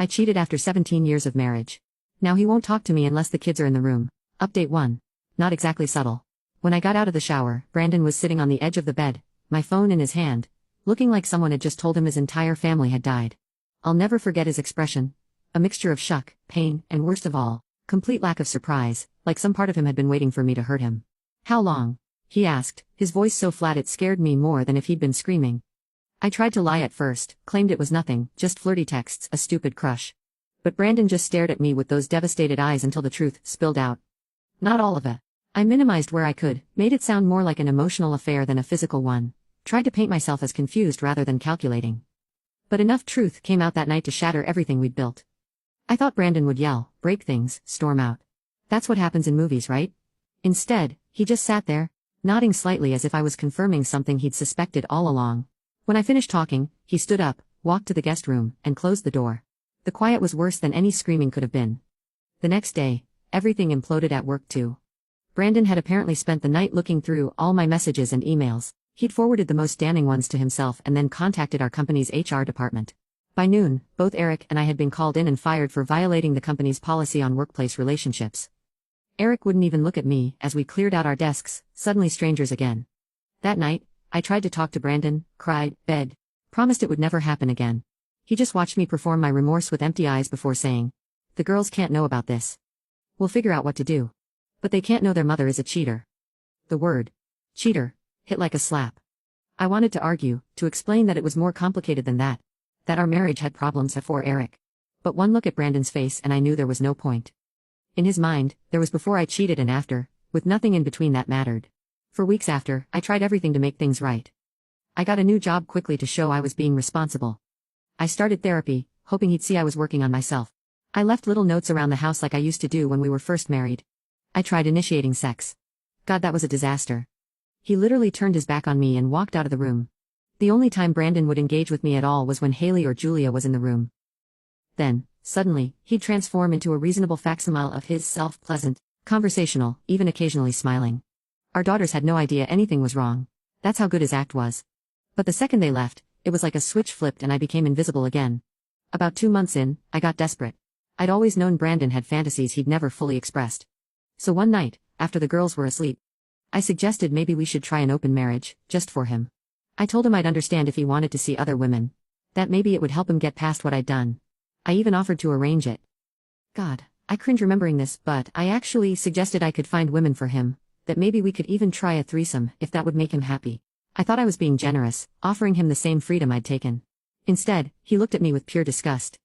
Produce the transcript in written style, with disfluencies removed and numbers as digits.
I cheated after 17 years of marriage. Now he won't talk to me unless the kids are in the room. Update 1. Not exactly subtle. When I got out of the shower, Brandon was sitting on the edge of the bed, my phone in his hand, looking like someone had just told him his entire family had died. I'll never forget his expression. A mixture of shock, pain, and worst of all, complete lack of surprise, like some part of him had been waiting for me to hurt him. How long? He asked, his voice so flat it scared me more than if he'd been screaming. I tried to lie at first, claimed it was nothing, just flirty texts, a stupid crush. But Brandon just stared at me with those devastated eyes until the truth spilled out. Not all of it. I minimized where I could, made it sound more like an emotional affair than a physical one, tried to paint myself as confused rather than calculating. But enough truth came out that night to shatter everything we'd built. I thought Brandon would yell, break things, storm out. That's what happens in movies, right? Instead, he just sat there, nodding slightly as if I was confirming something he'd suspected all along. When I finished talking, he stood up, walked to the guest room, and closed the door. The quiet was worse than any screaming could have been. The next day, everything imploded at work too. Brandon had apparently spent the night looking through all my messages and emails. He'd forwarded the most damning ones to himself and then contacted our company's HR department. By noon, both Eric and I had been called in and fired for violating the company's policy on workplace relationships. Eric wouldn't even look at me as we cleared out our desks, suddenly strangers again. That night, I tried to talk to Brandon, cried, begged, promised it would never happen again. He just watched me perform my remorse with empty eyes before saying, "The girls can't know about this. We'll figure out what to do. But they can't know their mother is a cheater." The word, cheater, hit like a slap. I wanted to argue, to explain that it was more complicated than that our marriage had problems before Eric. But one look at Brandon's face and I knew there was no point. In his mind, there was before I cheated and after, with nothing in between that mattered. For weeks after, I tried everything to make things right. I got a new job quickly to show I was being responsible. I started therapy, hoping he'd see I was working on myself. I left little notes around the house like I used to do when we were first married. I tried initiating sex. God, that was a disaster. He literally turned his back on me and walked out of the room. The only time Brandon would engage with me at all was when Haley or Julia was in the room. Then, suddenly, he'd transform into a reasonable facsimile of his self, pleasant, conversational, even occasionally smiling. Our daughters had no idea anything was wrong. That's how good his act was. But the second they left, it was like a switch flipped and I became invisible again. About 2 months in, I got desperate. I'd always known Brandon had fantasies he'd never fully expressed. So one night, after the girls were asleep, I suggested maybe we should try an open marriage, just for him. I told him I'd understand if he wanted to see other women. That maybe it would help him get past what I'd done. I even offered to arrange it. God, I cringe remembering this, but I actually suggested I could find women for him, that maybe we could even try a threesome if that would make him happy. I thought I was being generous, offering him the same freedom I'd taken. Instead, he looked at me with pure disgust.